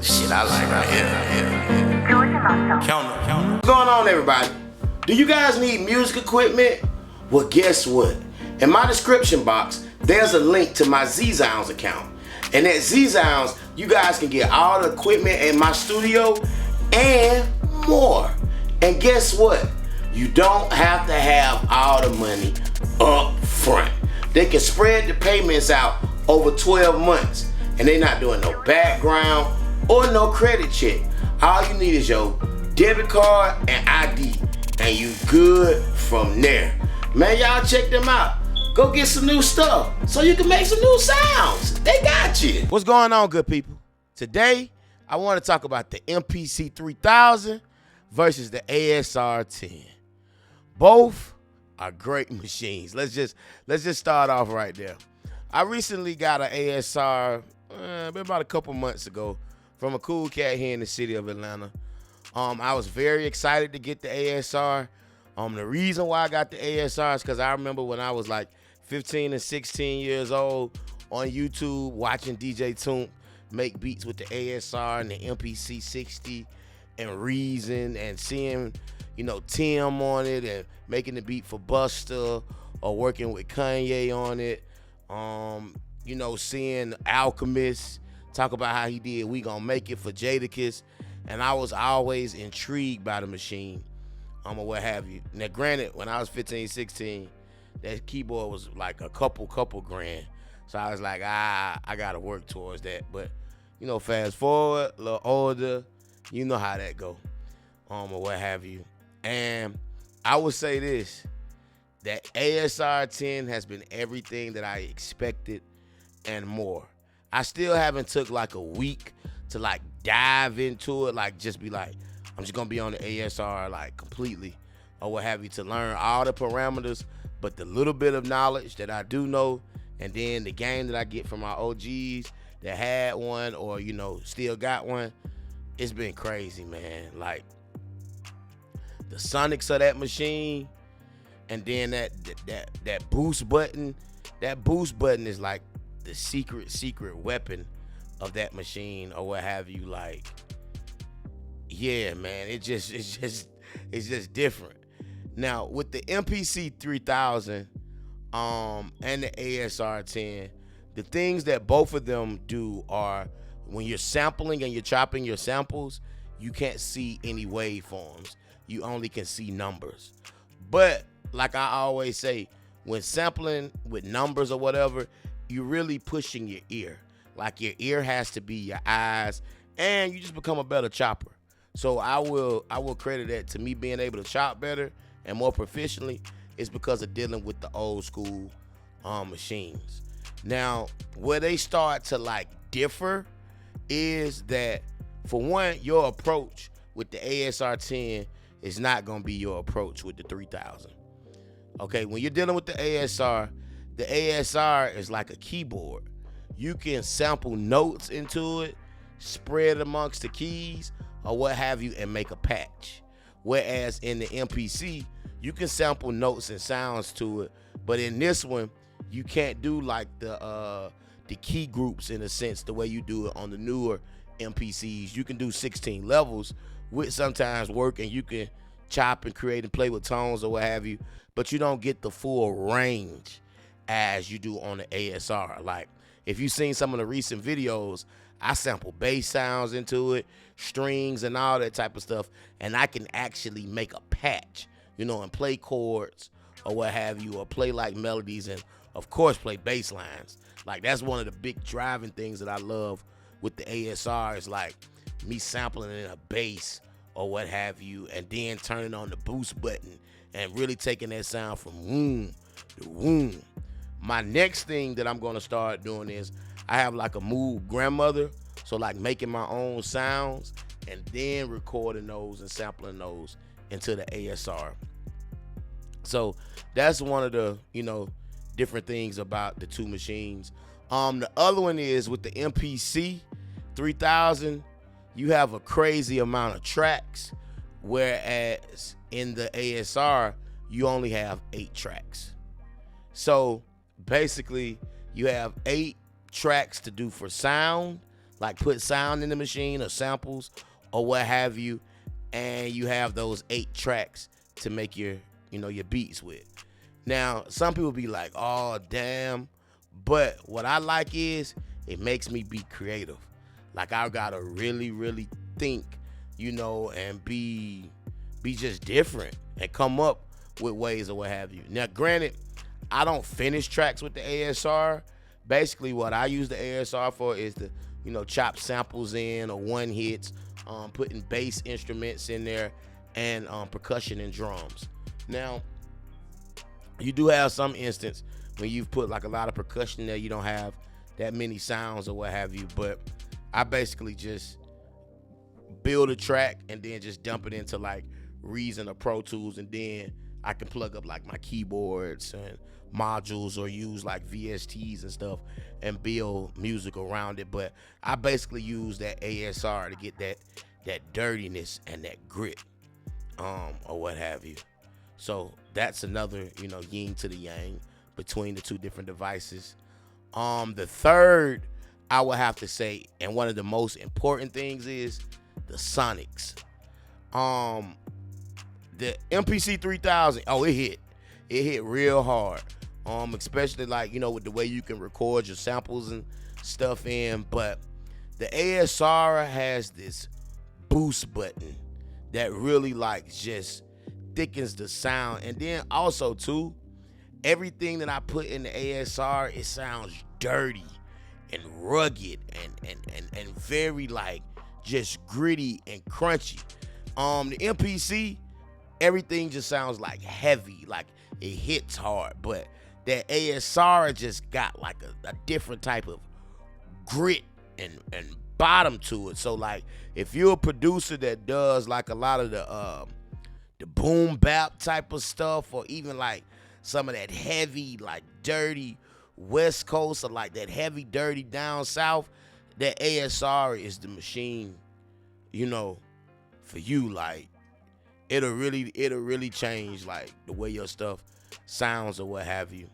Shit I like right here. Counter. What's going on, everybody? Do you guys need music equipment? Well, guess what? In my description box, there's a link to my Z-Zounds account. And at Z-Zounds, you guys can get all the equipment in my studio and more. And guess what? You don't have to have all the money up front. They can spread the payments out over 12 months. And they're not doing no background or no credit check. All you need is your debit card and ID. And you good from there. Man, y'all check them out. Go get some new stuff so you can make some new sounds. They got you. What's going on, good people? Today, I want to talk about the MPC 3000 versus the ASR-10. Both are great machines. Let's just start off right there. I recently got an ASR about a couple months ago from a cool cat here in the city of Atlanta. I was very excited to get the ASR. The reason why I got the ASR is because I remember when I was like 15 and 16 years old on YouTube watching DJ Toomp make beats with the ASR and the MPC 60 and Reason, and seeing, you know, Tim on it and making the beat for Busta or working with Kanye on it. You know, seeing Alchemist talk about how he did We Gonna Make It for Jadakiss, and I was always intrigued by the machine, or what have you. Now, granted, when I was 15, 16, that keyboard was like a couple grand. So I was like, I gotta work towards that. But, you know, fast forward, a little older, you know how that go, or what have you. And I would say this, that ASR-10 has been everything that I expected and more. I still haven't took like a week to like dive into it, like just be like, I'm just gonna be on the ASR like completely or what have you, to learn all the parameters. But the little bit of knowledge that I do know, and then the game that I get from my OGs that had one or, you know, still got one, it's been crazy, man. Like the sonics of that machine, and then that boost button. That boost button is like the secret weapon of that machine or what have you. Like, yeah, man, it's just different. Now with the MPC 3000 and the ASR-10, the things that both of them do are, when you're sampling and you're chopping your samples, you can't see any waveforms. You only can see numbers. But like I always say, when sampling with numbers or whatever, you're really pushing your ear. Like your ear has to be your eyes, and you just become a better chopper. So I will credit that to me being able to chop better and more proficiently is because of dealing with the old school machines. Now, where they start to like differ is that, for one, your approach with the ASR-10 is not gonna be your approach with the 3000. Okay, when you're dealing with the ASR is like a keyboard. You can sample notes into it, spread amongst the keys or what have you, and make a patch. Whereas in the MPC, you can sample notes and sounds to it, but in this one, you can't do like the key groups in a sense the way you do it on the newer MPCs. You can do 16 levels, which sometimes work, and you can chop and create and play with tones or what have you, but you don't get the full range as you do on the ASR. Like, if you've seen some of the recent videos, I sample bass sounds into it, strings and all that type of stuff, and I can actually make a patch, you know, and play chords or what have you, or play like melodies, and of course play bass lines. Like, that's one of the big driving things that I love with the ASR, is like me sampling in a bass or what have you, and then turning on the boost button and really taking that sound from woom to woom. My next thing that I'm gonna start doing is, I have like a Moog grandmother, so like making my own sounds and then recording those and sampling those into the ASR. So that's one of the, you know, different things about the two machines. The other one is with the MPC 3000, you have a crazy amount of tracks, whereas in the ASR, you only have 8 tracks. So basically, you have 8 tracks to do for sound, like put sound in the machine or samples or what have you, and you have those 8 tracks to make your beats with. Now, some people be like, oh damn, but what I like is it makes me be creative. Like I gotta really, really think, and be just different and come up with ways or what have you. Now, granted, I don't finish tracks with the ASR. Basically, what I use the ASR for is to, chop samples in or one hits, putting bass instruments in there, and percussion and drums. Now, you do have some instance when you've put like a lot of percussion there, you don't have that many sounds or what have you, but I basically just build a track and then just dump it into like Reason or Pro Tools, and then I can plug up like my keyboards and modules or use like VSTs and stuff and build music around it. But I basically use that ASR to get that dirtiness and that grit, or what have you. So that's another, yin to the yang between the two different devices. The third, I would have to say, and one of the most important things is the sonics. The MPC 3000, it hit real hard. Especially like, with the way you can record your samples and stuff in. But the ASR has this boost button that really like just thickens the sound. And then also too, everything that I put in the ASR, it sounds dirty and rugged and very like just gritty and crunchy. The MPC, everything just sounds like heavy, like it hits hard. But that ASR just got like a different type of grit and bottom to it. So like if you're a producer that does like a lot of the boom bap type of stuff, or even like some of that heavy like dirty West Coast, or like that heavy dirty down south, that ASR is the machine, for you. Like it'll really change like the way your stuff sounds or what have you.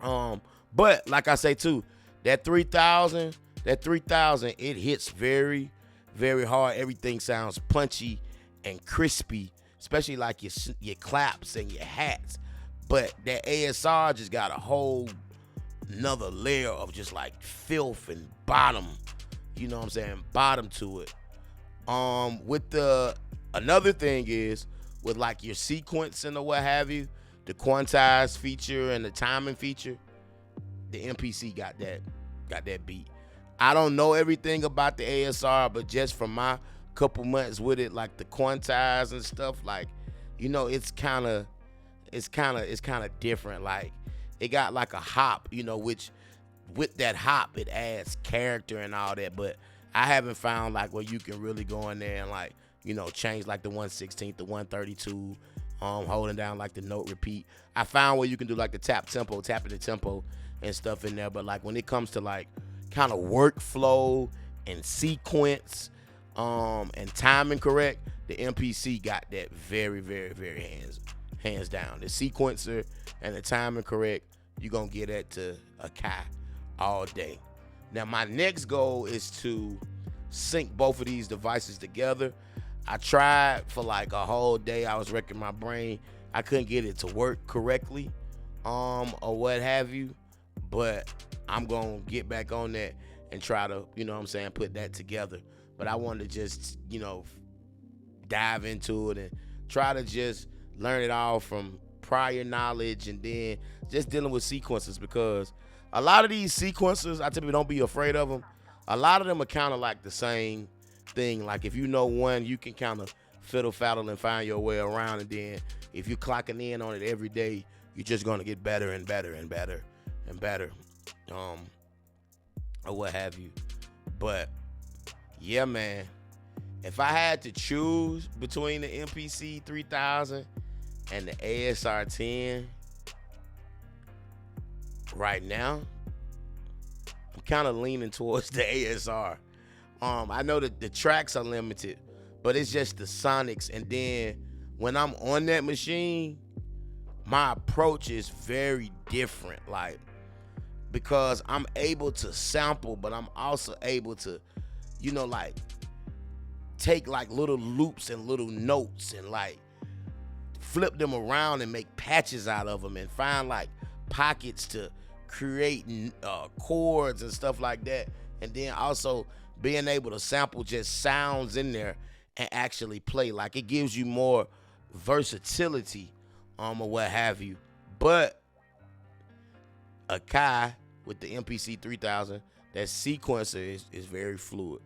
But like I say too, that 3000, it hits very, very hard. Everything sounds punchy and crispy, especially like your claps and your hats. But that ASR just got a whole another layer of just like filth and bottom, bottom to it. Another thing is with like your sequencing or what have you, the quantize feature and the timing feature, the MPC got that beat. I don't know everything about the ASR, but just from my couple months with it, like the quantize and stuff, like, it's kind of different. Like it got like a hop, which with that hop it adds character and all that. But I haven't found like where you can really go in there and like, change like the 1/16, the 132, holding down like the note repeat. I found where you can do like the tapping the tempo and stuff in there. But like when it comes to like kind of workflow and sequence, and timing correct, the MPC got that very, very, very hands down. The sequencer and the timing correct, you're gonna get that to a Kai all day. Now my next goal is to sync both of these devices together. I tried for like a whole day. I was wrecking my brain. I couldn't get it to work correctly, or what have you. But I'm gonna get back on that and try to, put that together. But I wanted to just, dive into it and try to just learn it all from prior knowledge, and then just dealing with sequences, because a lot of these sequencers, I typically don't be afraid of them. A lot of them are kind of like the same thing. Like if you know one, you can kind of fiddle faddle and find your way around, and then if you're clocking in on it every day, you're just gonna get better and better and better and better, or what have you. But yeah, man, if I had to choose between the MPC 3000 and the ASR-10 right now, I'm kind of leaning towards the ASR. I know that the tracks are limited, but it's just the sonics. And then when I'm on that machine, my approach is very different. Like because I'm able to sample, but I'm also able to, like take like little loops and little notes and like flip them around and make patches out of them and find like pockets to create chords and stuff like that. And then also being able to sample just sounds in there and actually play. Like, it gives you more versatility or what have you. But a Kai with the MPC 3000, that sequencer is very fluid.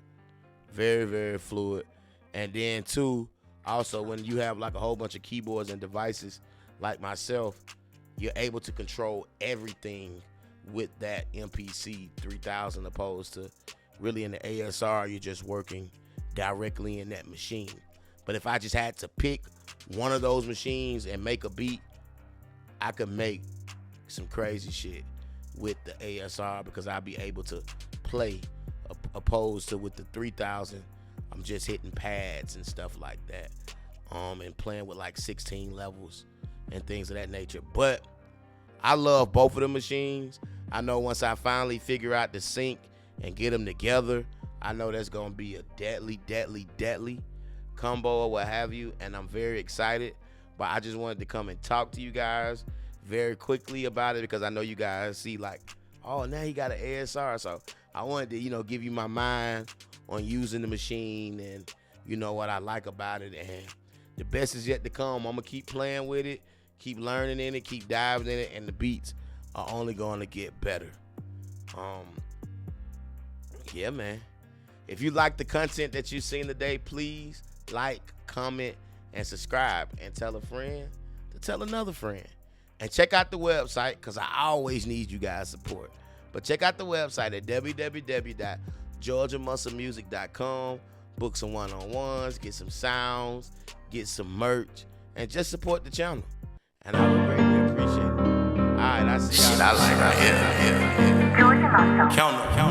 Very, very fluid. And then too, also when you have like a whole bunch of keyboards and devices like myself, you're able to control everything with that MPC 3000 opposed to really in the ASR, you're just working directly in that machine. But if I just had to pick one of those machines and make a beat, I could make some crazy shit with the ASR because I'll be able to play opposed to with the 3000. I'm just hitting pads and stuff like that, and playing with like 16 levels and things of that nature. But I love both of the machines. I know once I finally figure out the sync and get them together, I know that's gonna be a deadly combo or what have you, and I'm very excited. But I just wanted to come and talk to you guys very quickly about it because I know you guys see like, oh, now he got an ASR, so I wanted to, give you my mind on using the machine and what I like about it. And the best is yet to come. I'm gonna keep playing with it, keep learning in it, keep diving in it, and the beats are only gonna get better. Yeah, man. If you like the content that you've seen today, please like, comment, and subscribe, and tell a friend to tell another friend. And check out the website because I always need you guys' support. But check out the website at www.georgiamusclemusic.com. Book some one-on-ones, get some sounds, get some merch, and just support the channel. And I would greatly appreciate it. All right, I see y'all. Shit, I like right here. Georgia Muscle. Count 'em.